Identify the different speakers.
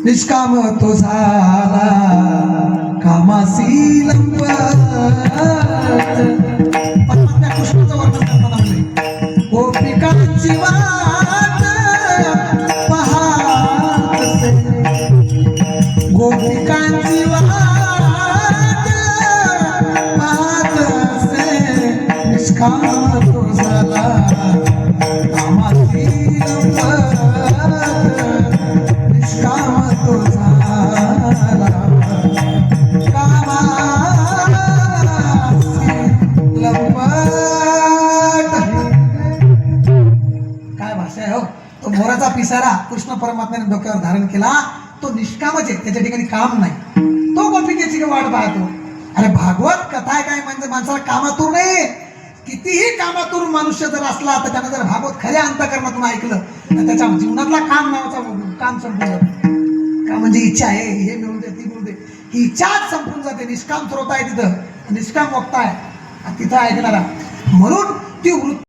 Speaker 1: निष्काम तो झाला कामासी लंबत. परमात्मा कृष्णाचं वर्णन करताना म्हणले गोपिकांची वाट पाहत असे, गोपिकांची वाट पाहत असे, निष्काम तो झाला कामासी लंबत, निष्काम तो झाला कामासी लंबट. काय भाषा आहे हो. तो मोराचा पिसारा कृष्ण परमात्म्याने डोक्यावर धारण केला, तो निष्कामच आहे, त्याच्या ठिकाणी काम नाही, तो गोपिकेची वाट पाहतो. अरे भागवत कथा आहे काय म्हणजे माणसाला कामातूर नाही. कितीही कामातूर मनुष्य जर असला तर त्यानं जर भागवत खऱ्या अंतःकरणातून ऐकलं तर त्याच्या जीवनातला काम नावाचा काम संपून जातो. का म्हणजे इच्छा आहे, हे मिळून दे ती मिळून दे, ही इच्छाच संपून जाते. निष्काम स्रोत आहे तिथं, निष्काम वक्ता आहे तिथं ऐकणारा. म्हणून ती वृत्ती